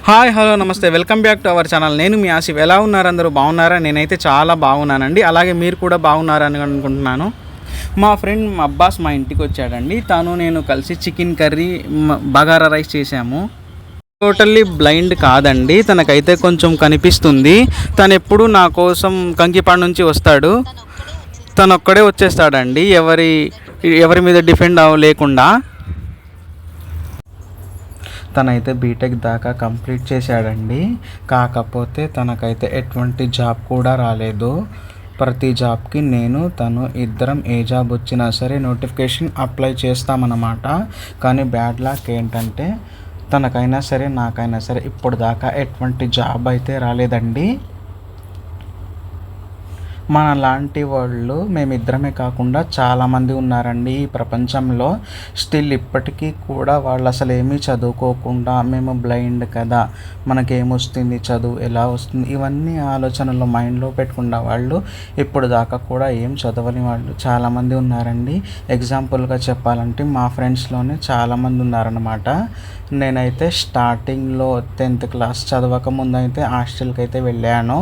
Hi hello నమస్తే welcome back to our channel. నేను మీ ఆసిఫ్. ఎలా ఉన్నారు? అందరూ బాగున్నారా? నేనైతే చాలా బాగున్నానండి. అలాగే మీరు కూడా బాగున్నారని అనుకుంటున్నాను. మా ఫ్రెండ్ అబ్బాస్ మా ఇంటికి వచ్చాడండి. నేను కలిసి చికెన్ కర్రీ బగారా రైస్ చేసాము. టోటల్లీ బ్లైండ్ కాదండి, తనకైతే కొంచెం కనిపిస్తుంది. తను ఎప్పుడు నా కోసం కంకిపాడు నుంచి వస్తాడు. తను ఒక్కడే వచ్చేస్తాడండి, ఎవరి మీద డిపెండ్ లేకుండా. తనైతే బీటెక్ దాకా కంప్లీట్ చేశాడండి. కాకపోతే తనకైతే ఎటువంటి జాబ్ కూడా రాలేదు. ప్రతి జాబ్కి తను ఇద్దరం ఏ జాబ్ వచ్చినా సరే నోటిఫికేషన్ అప్లై చేస్తామన్నమాట. కానీ బ్యాడ్ లక్ ఏంటంటే తనకైనా సరే నాకైనా సరే ఇప్పుడు దాకా ఎటువంటి జాబ్ అయితే రాలేదండి. మన లాంటి వాళ్ళు మేమిద్దరమే కాకుండా చాలామంది ఉన్నారండి ఈ ప్రపంచంలో. స్టిల్ ఇప్పటికీ కూడా వాళ్ళు అసలు ఏమీ చదువుకోకుండా మేము బ్లైండ్ కదా, మనకేమొస్తుంది, చదువు ఎలా వస్తుంది, ఇవన్నీ ఆలోచనలు మైండ్లో పెట్టుకున్న వాళ్ళు ఇప్పుడు దాకా కూడా ఏం చదవని వాళ్ళు చాలామంది ఉన్నారండి. ఎగ్జాంపుల్గా చెప్పాలంటే మా ఫ్రెండ్స్లోనే చాలామంది ఉన్నారన్నమాట. నేనైతే స్టార్టింగ్లో 10th క్లాస్ చదవక ముందు అయితే హాస్టల్కి అయితే వెళ్ళాను.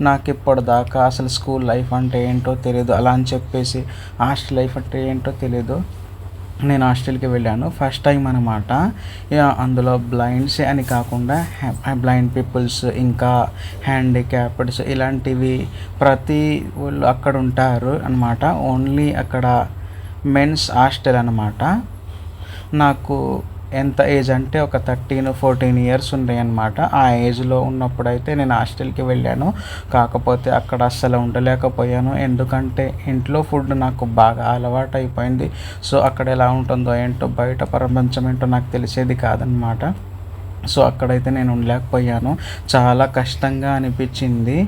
నాకు ఇప్పుడు దాకా అసలు స్కూల్ లైఫ్ అంటే ఏంటో తెలియదు. అలా అని చెప్పేసి హాస్టల్ లైఫ్ అంటే ఏంటో తెలియదు. నేను హాస్టల్కి వెళ్ళాను ఫస్ట్ టైం అనమాట. అందులో బ్లైండ్స్ అని కాకుండా బ్లైండ్ పీపుల్స్ ఇంకా హ్యాండిక్యాప్డ్స్ ఇలాంటివి ప్రతి వాళ్ళు అక్కడ ఉంటారు అనమాట. ఓన్లీ అక్కడ మెన్స్ హాస్టల్ అనమాట. నాకు ఎంత ఏజ్ అంటే ఒక 13-14 ఇయర్స్ ఉన్నాయి అన్నమాట. ఆ ఏజ్లో ఉన్నప్పుడైతే నేను హాస్టల్కి వెళ్ళాను. కాకపోతే అక్కడ అస్సలు ఉండలేకపోయాను. ఎందుకంటే ఇంట్లో ఫుడ్ నాకు బాగా అలవాటు అయిపోయింది. సో అక్కడ ఎలా ఉంటుందో ఏంటో, బయట ప్రపంచం ఏంటో నాకు తెలిసేది కాదనమాట. సో అక్కడైతే నేను ఉండలేకపోయాను. చాలా కష్టంగా అనిపించింది.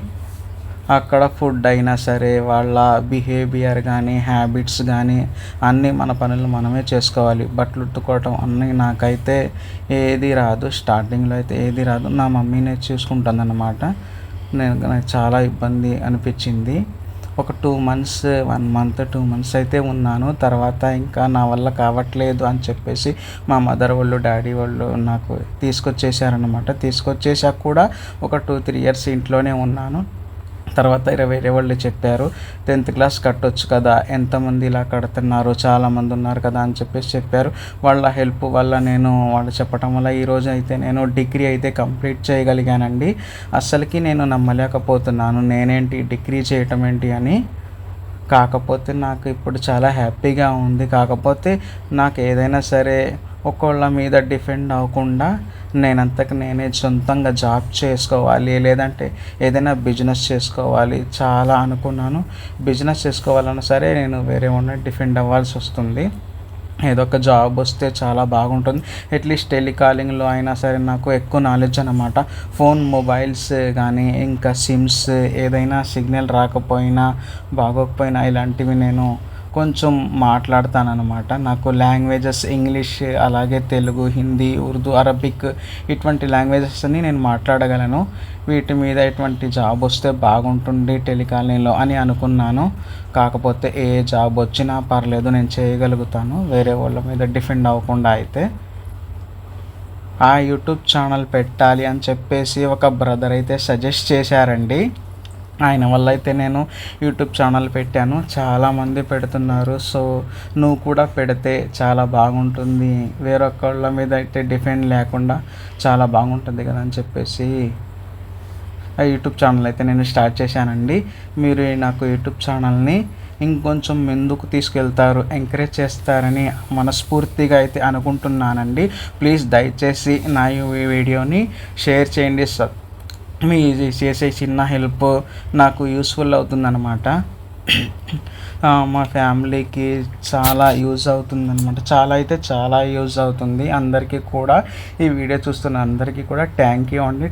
అక్కడ ఫుడ్ అయినా సరే, వాళ్ళ బిహేవియర్ కానీ, హ్యాబిట్స్ కానీ అన్నీ మన పనులు మనమే చేసుకోవాలి. బట్టలు ఉతుక్కోవటం అన్నీ నాకైతే ఏది రాదు. స్టార్టింగ్లో అయితే ఏది రాదు, నా మమ్మీనే చూసుకుంటుంది అన్నమాట. నాకు చాలా ఇబ్బంది అనిపించింది. ఒక 2 మంత్స్ 1 మంత్ 2 మంత్స్ అయితే ఉన్నాను. తర్వాత ఇంకా నా వల్ల కావట్లేదు అని చెప్పేసి మా మదర్ వాళ్ళు, డాడీ వాళ్ళు నాకు తీసుకొచ్చేసారనమాట. తీసుకొచ్చేసాక కూడా ఒక 2-3 ఇయర్స్ ఇంట్లోనే ఉన్నాను. తర్వాత వేరే వాళ్ళు చెప్పారు 10th క్లాస్ కట్టొచ్చు కదా, ఎంతమంది ఇలా కడుతున్నారు, చాలామంది ఉన్నారు కదా అని చెప్పేసి చెప్పారు. వాళ్ళ హెల్ప్ వల్ల వాళ్ళు చెప్పడం వల్ల ఈరోజు అయితే నేను డిగ్రీ అయితే కంప్లీట్ చేయగలిగానండి. అస్సలకి నేను నమ్మలేకపోతున్నాను, నేనేంటి డిగ్రీ చేయటం ఏంటి అని. కాకపోతే నాకు ఇప్పుడు చాలా హ్యాపీగా ఉంది. కాకపోతే నాకు ఏదైనా సరే ఒకళ్ళ మీద డిపెండ్ అవ్వకుండా నేనే సొంతంగా జాబ్ చేసుకోవాలి, లేదంటే ఏదైనా బిజినెస్ చేసుకోవాలి చాలా అనుకున్నాను. బిజినెస్ చేసుకోవాలన్నా సరే నేను వేరే వాళ్ళని డిపెండ్ అవ్వాల్సి వస్తుంది. ఏదో ఒక జాబ్ వస్తే చాలా బాగుంటుంది. అట్లీస్ట్ టెలికాలింగ్లో అయినా సరే నాకు ఎక్కువ నాలెడ్జ్ అన్నమాట. మొబైల్స్ కానీ ఇంకా సిమ్స్ ఏదైనా సిగ్నల్ రాకపోయినా బాగోకపోయినా ఇలాంటివి నేను కొంచెం మాట్లాడతానన్నమాట. నాకు లాంగ్వేజెస్ ఇంగ్లీష్, అలాగే తెలుగు, హిందీ, ఉర్దూ, అరబిక్ ఇటువంటి లాంగ్వేజెస్ అన్ని నేను మాట్లాడగలను. వీటి మీద ఎటువంటి జాబ్ వస్తే బాగుంటుంది టెలికాలింగ్లో అని అనుకున్నాను. కాకపోతే ఏ జాబ్ వచ్చినా పర్లేదు, నేను చేయగలుగుతాను వేరే వాళ్ళ మీద డిపెండ్ అవ్వకుండా. అయితే ఆ యూట్యూబ్ ఛానల్ పెట్టాలి అని చెప్పేసి ఒక బ్రదర్ అయితే సజెస్ట్ చేశారండి. ఆయన వల్ల అయితే నేను యూట్యూబ్ ఛానల్ పెట్టాను. చాలామంది పెడుతున్నారు. సో నువ్వు కూడా పెడితే చాలా బాగుంటుంది, వేరొకళ్ళ మీద అయితే డిపెండ్ లేకుండా చాలా బాగుంటుంది కదా అని చెప్పేసి ఆ యూట్యూబ్ ఛానల్ అయితే నేను స్టార్ట్ చేశానండి. మీరు నాకు యూట్యూబ్ ఛానల్ని ఇంకొంచెం ముందుకు తీసుకెళ్తారు, ఎంకరేజ్ చేస్తారని మనస్ఫూర్తిగా అయితే అనుకుంటున్నానండి. ప్లీజ్ దయచేసి నా ఈ వీడియోని షేర్ చేయండి. మీ చేసే చిన్న హెల్ప్ నాకు యూస్ఫుల్ అవుతుందన్నమాట. మా ఫ్యామిలీకి చాలా యూజ్ అవుతుందన్నమాట. చాలా యూజ్ అవుతుంది అందరికీ కూడా. ఈ వీడియో చూస్తున్న అందరికీ కూడా థ్యాంక్ యూ అండి.